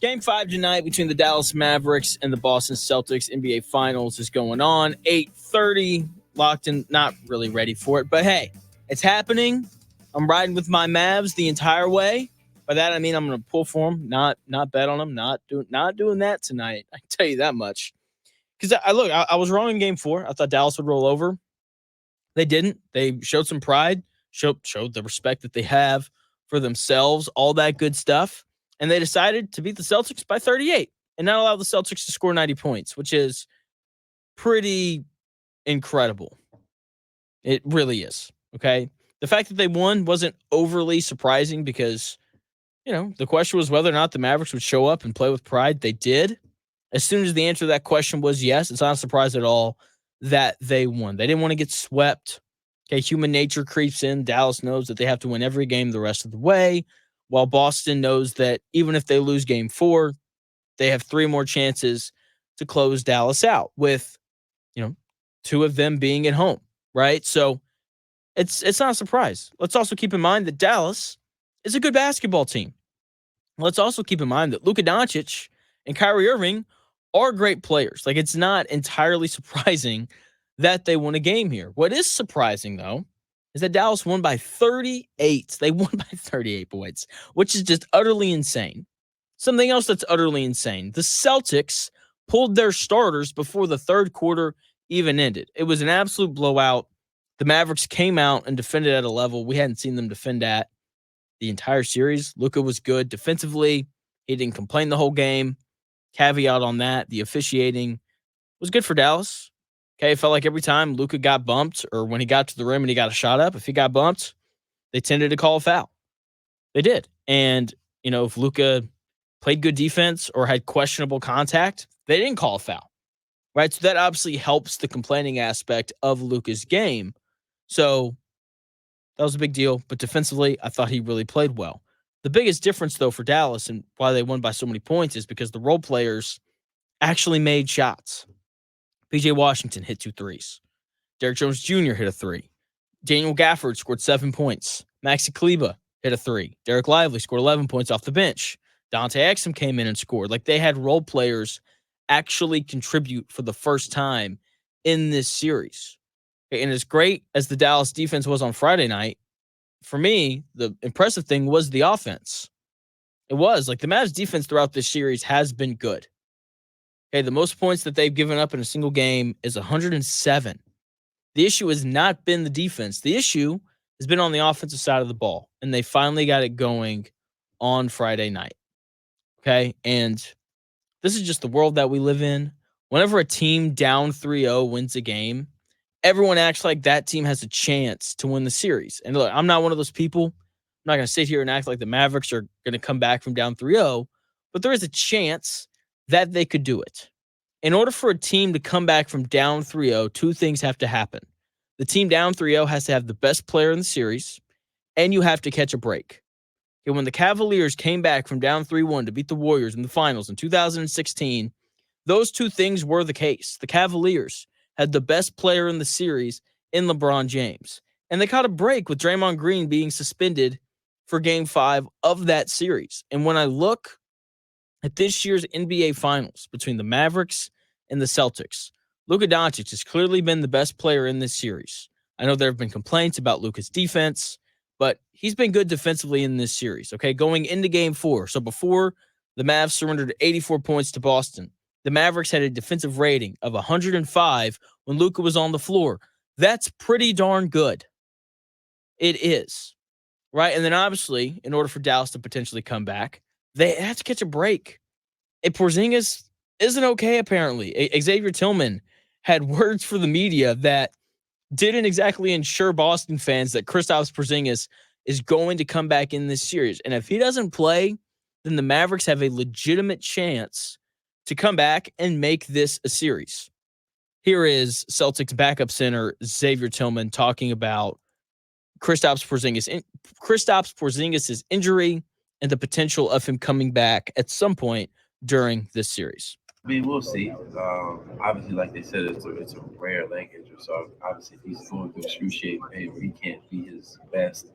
Game 5 tonight between the Dallas Mavericks and the Boston Celtics. NBA Finals is going on. 8:30, locked in, not really ready for it. But hey, it's happening. I'm riding with my Mavs the entire way. By that I mean I'm going to pull for them, not bet on them, not doing that tonight. I can tell you that much. Because I was wrong in Game 4. I thought Dallas would roll over. They didn't. They showed some pride, showed the respect that they have for themselves, all that good stuff. And they decided to beat the Celtics by 38 and not allow the Celtics to score 90 points, which is pretty incredible. It really is. Okay. The fact that they won wasn't overly surprising because, the question was whether or not the Mavericks would show up and play with pride. They did. As soon as the answer to that question was yes, it's not a surprise at all that they won. They didn't want to get swept. Okay, human nature creeps in. Dallas knows that they have to win every game the rest of the way, while Boston knows that even if they lose Game 4, they have 3 more chances to close Dallas out with, 2 of them being at home, right? So it's not a surprise. Let's also keep in mind that Dallas is a good basketball team. Let's also keep in mind that Luka Doncic and Kyrie Irving are great players. Like, it's not entirely surprising that they won a game here. What is surprising, though, is that Dallas won by 38. They won by 38 points, which is just utterly insane. Something else that's utterly insane. The Celtics pulled their starters before the third quarter even ended. It was an absolute blowout. The Mavericks came out and defended at a level we hadn't seen them defend at the entire series. Luka was good defensively. He didn't complain the whole game. Caveat on that, the officiating was good for Dallas. Okay, it felt like every time Luka got bumped or when he got to the rim and he got a shot up, if he got bumped, they tended to call a foul. They did. And, if Luka played good defense or had questionable contact, they didn't call a foul, right? So that obviously helps the complaining aspect of Luka's game. So that was a big deal. But defensively, I thought he really played well. The biggest difference, though, for Dallas and why they won by so many points is because the role players actually made shots. PJ Washington hit 2 threes. Derrick Jones Jr. hit a 3. Daniel Gafford scored 7 points. Maxi Kleber hit a 3. Derek Lively scored 11 points off the bench. Dante Exum came in and scored. Like, they had role players actually contribute for the first time in this series. And as great as the Dallas defense was on Friday night, for me, the impressive thing was the offense. It was. Like, the Mavs defense throughout this series has been good. Okay, the most points that they've given up in a single game is 107. The issue has not been the defense. The issue has been on the offensive side of the ball, and they finally got it going on Friday night. Okay, and this is just the world that we live in. Whenever a team down 3-0 wins a game, everyone acts like that team has a chance to win the series. And look, I'm not one of those people. I'm not going to sit here and act like the Mavericks are going to come back from down 3-0, but there is a chance that they could do it. In order for a team to come back from down 3-0, 2 things have to happen. The team down 3-0 has to have the best player in the series, and you have to catch a break. Okay, when the Cavaliers came back from down 3-1 to beat the Warriors in the finals in 2016, those 2 things were the case. The Cavaliers had the best player in the series in LeBron James, and they caught a break with Draymond Green being suspended for Game 5 of that series. And when I look at this year's NBA Finals between the Mavericks and the Celtics, Luka Doncic has clearly been the best player in this series. I know there have been complaints about Luka's defense, but he's been good defensively in this series, okay? Going into Game 4, so before the Mavs surrendered 84 points to Boston, the Mavericks had a defensive rating of 105 when Luka was on the floor. That's pretty darn good. It is, right? And then obviously, in order for Dallas to potentially come back, they have to catch a break. Porzingis isn't okay, apparently. Xavier Tillman had words for the media that didn't exactly ensure Boston fans that Kristaps Porzingis is going to come back in this series. And if he doesn't play, then the Mavericks have a legitimate chance to come back and make this a series. Here is Celtics backup center Xavier Tillman talking about Kristaps Porzingis' injury and the potential of him coming back at some point during this series. I mean, we'll see. Obviously, like they said, it's a rare leg injury. So obviously, if he's going through excruciating pain where he can't be his best,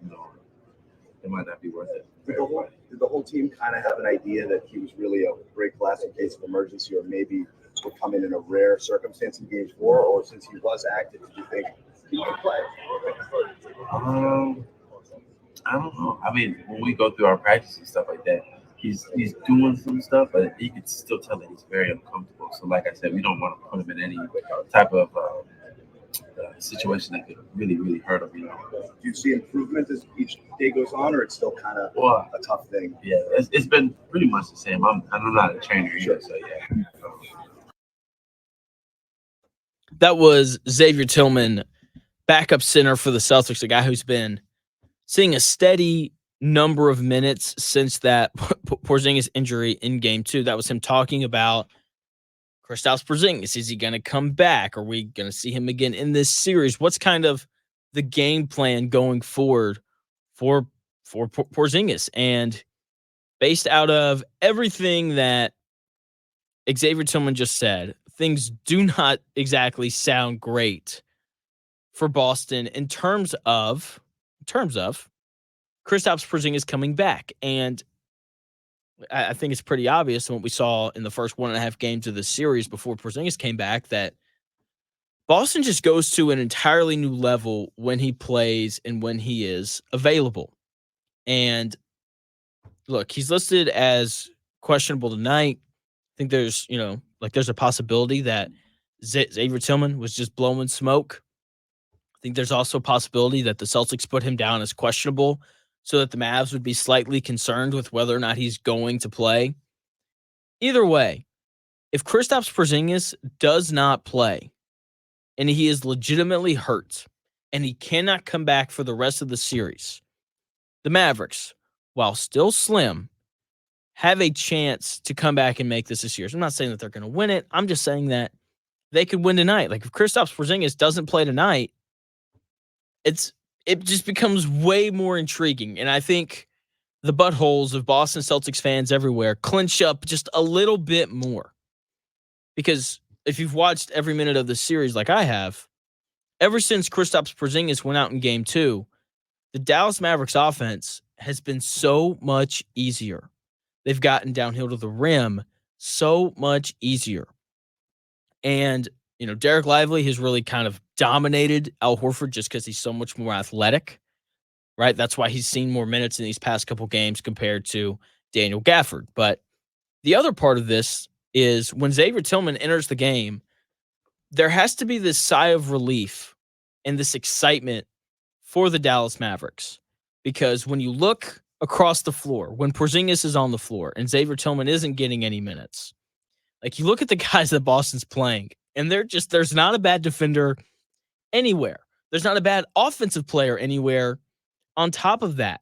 it might not be worth it. Did the whole team kind of have an idea that he was really a break glass in case of emergency, or maybe would come in a rare circumstance in Game 4? Or since he was active, did you think he could play? I don't know. I mean, when we go through our practice and stuff like that, he's doing some stuff, but you can still tell that he's very uncomfortable. So, like I said, we don't want to put him in any type of situation that could really hurt him. Do you see improvement as each day goes on, or it's still kind of Well, a tough thing? yeah, it's been pretty much the same. I'm not a trainer either, so yeah. That was Xavier Tillman, backup center for the Celtics, a guy who's been seeing a steady number of minutes since that Porzingis injury in Game 2. That was him talking about Kristaps Porzingis. Is he going to come back? Are we going to see him again in this series? What's kind of the game plan going forward for Porzingis? And based out of everything that Xavier Tillman just said, things do not exactly sound great for Boston in terms of Kristaps Porzingis coming back. And I think it's pretty obvious from what we saw in the first 1.5 games of the series before Porzingis came back that Boston just goes to an entirely new level when he plays and when he is available. And look, he's listed as questionable tonight. I think there's a possibility that Xavier Tillman was just blowing smoke. I think there's also a possibility that the Celtics put him down as questionable so that the Mavs would be slightly concerned with whether or not he's going to play. Either way, if Kristaps Porzingis does not play and he is legitimately hurt and he cannot come back for the rest of the series, the Mavericks, while still slim, have a chance to come back and make this a series. I'm not saying that they're going to win it. I'm just saying that they could win tonight. Like if Kristaps Porzingis doesn't play tonight, it just becomes way more intriguing. And I think the buttholes of Boston Celtics fans everywhere clinch up just a little bit more. Because if you've watched every minute of the series like I have, ever since Kristaps Porzingis went out in Game 2, the Dallas Mavericks offense has been so much easier. They've gotten downhill to the rim so much easier. And, Derek Lively has really kind of dominated Al Horford just because he's so much more athletic, right? That's why he's seen more minutes in these past couple games compared to Daniel Gafford. But the other part of this is when Xavier Tillman enters the game, there has to be this sigh of relief and this excitement for the Dallas Mavericks. Because when you look across the floor, when Porzingis is on the floor and Xavier Tillman isn't getting any minutes, like you look at the guys that Boston's playing, and there's not a bad defender anywhere. There's not a bad offensive player anywhere on top of that.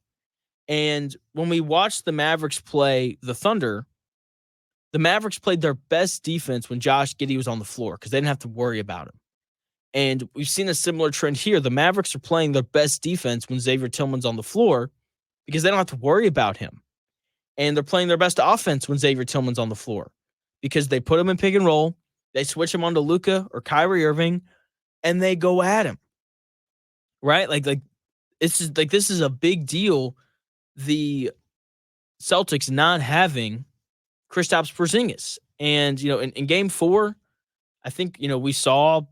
And when we watched the Mavericks play the Thunder, the Mavericks played their best defense when Josh Giddey was on the floor because they didn't have to worry about him. And we've seen a similar trend here. The Mavericks are playing their best defense when Xavier Tillman's on the floor because they don't have to worry about him. And they're playing their best offense when Xavier Tillman's on the floor because they put him in pick and roll, they switch him onto Luka or Kyrie Irving, and they go at him. Right? Like this is a big deal. The Celtics not having Kristaps Porzingis. And, in Game 4, I think, we saw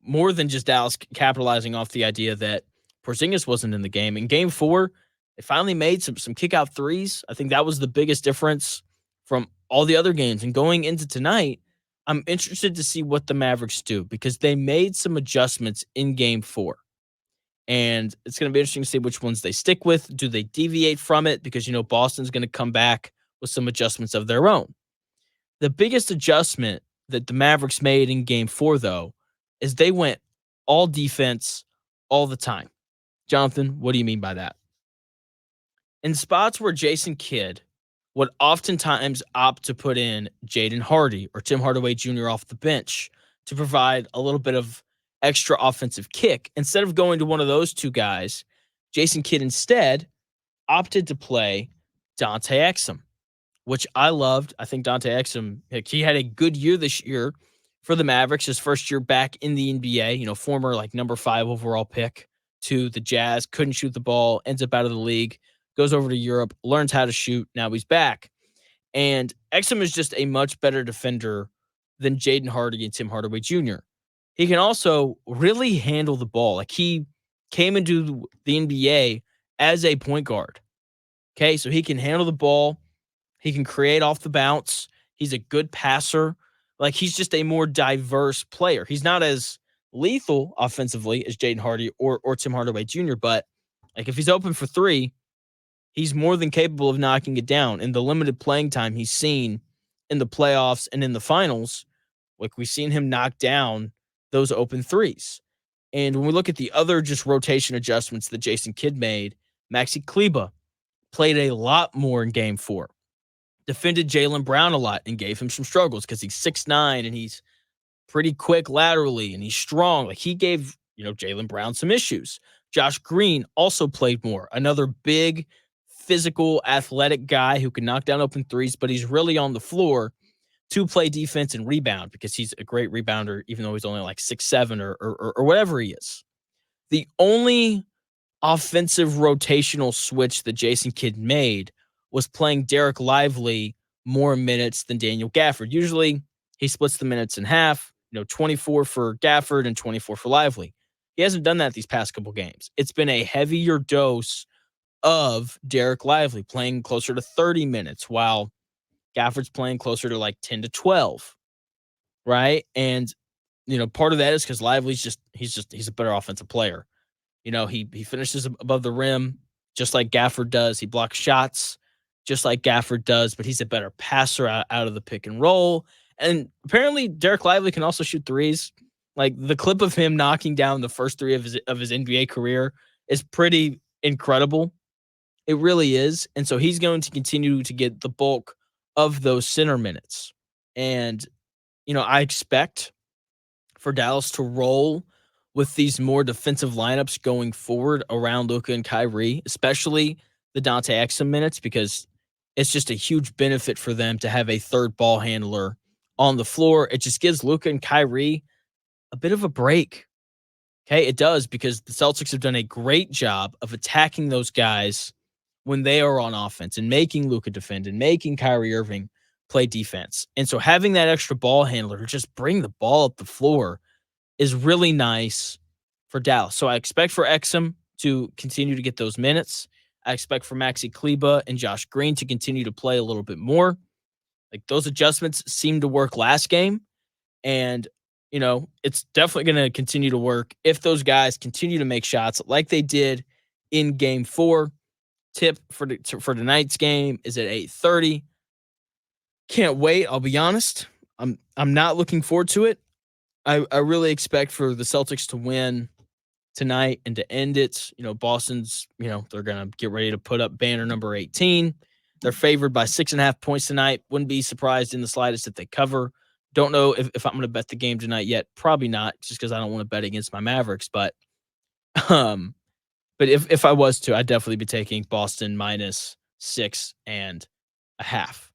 more than just Dallas capitalizing off the idea that Porzingis wasn't in the game. In Game 4, they finally made some kick-out threes. I think that was the biggest difference from all the other games. And going into tonight, I'm interested to see what the Mavericks do because they made some adjustments in Game 4. And it's going to be interesting to see which ones they stick with. Do they deviate from it? Because, Boston's going to come back with some adjustments of their own. The biggest adjustment that the Mavericks made in Game 4, though, is they went all defense all the time. Jonathan, what do you mean by that? In spots where Jason Kidd would oftentimes opt to put in Jaden Hardy or Tim Hardaway Jr. off the bench to provide a little bit of extra offensive kick. Instead of going to one of those two guys, Jason Kidd instead opted to play Dante Exum, which I loved. I think Dante Exum, he had a good year this year for the Mavericks, his first year back in the NBA, former number 5 overall pick to the Jazz, couldn't shoot the ball, ends up out of the league, goes over to Europe, learns how to shoot. Now he's back. And Exum is just a much better defender than Jaden Hardy and Tim Hardaway Jr. He can also really handle the ball. Like, he came into the NBA as a point guard. Okay, so he can handle the ball. He can create off the bounce. He's a good passer. Like, he's just a more diverse player. He's not as lethal offensively as Jaden Hardy or Tim Hardaway Jr., but like, if he's open for three, he's more than capable of knocking it down. In the limited playing time he's seen in the playoffs and in the finals, like, we've seen him knock down those open threes. And when we look at the other just rotation adjustments that Jason Kidd made, Maxi Kleba played a lot more in game 4. Defended Jaylen Brown a lot and gave him some struggles because he's 6'9" and he's pretty quick laterally and he's strong. Like, he gave, Jaylen Brown some issues. Josh Green also played more. Another big, physical, athletic guy who can knock down open threes, but he's really on the floor to play defense and rebound because he's a great rebounder, even though he's only like 6'7" or whatever he is. The only offensive rotational switch that Jason Kidd made was playing Derek Lively more minutes than Daniel Gafford. Usually he splits the minutes in half, 24 for Gafford and 24 for Lively. He hasn't done that these past couple games. It's been a heavier dose of Derek Lively playing closer to 30 minutes while Gafford's playing closer to like 10 to 12, right? And, part of that is because Lively's he's a better offensive player. He finishes above the rim just like Gafford does. He blocks shots just like Gafford does, but he's a better passer out of the pick and roll. And apparently Derek Lively can also shoot threes. Like, the clip of him knocking down the first three of his NBA career is pretty incredible. It really is. And so he's going to continue to get the bulk of those center minutes. And, I expect for Dallas to roll with these more defensive lineups going forward around Luka and Kyrie, especially the Dante Exum minutes, because it's just a huge benefit for them to have a third ball handler on the floor. It just gives Luka and Kyrie a bit of a break. Okay, it does, because the Celtics have done a great job of attacking those guys when they are on offense and making Luka defend and making Kyrie Irving play defense. And so having that extra ball handler to just bring the ball up the floor is really nice for Dallas. So I expect for Exum to continue to get those minutes. I expect for Maxi Kleba and Josh Green to continue to play a little bit more. Like, those adjustments seemed to work last game. And, it's definitely going to continue to work if those guys continue to make shots like they did in game 4. Tip for tonight's game is at 8:30. Can't wait. I'll be honest. I'm not looking forward to it. I really expect for the Celtics to win tonight and to end it. Boston's, they're going to get ready to put up banner number 18. They're favored by 6.5 points tonight. Wouldn't be surprised in the slightest if they cover. Don't know if I'm going to bet the game tonight yet. Probably not, just because I don't want to bet against my Mavericks. But if I was to, I'd definitely be taking Boston -6.5.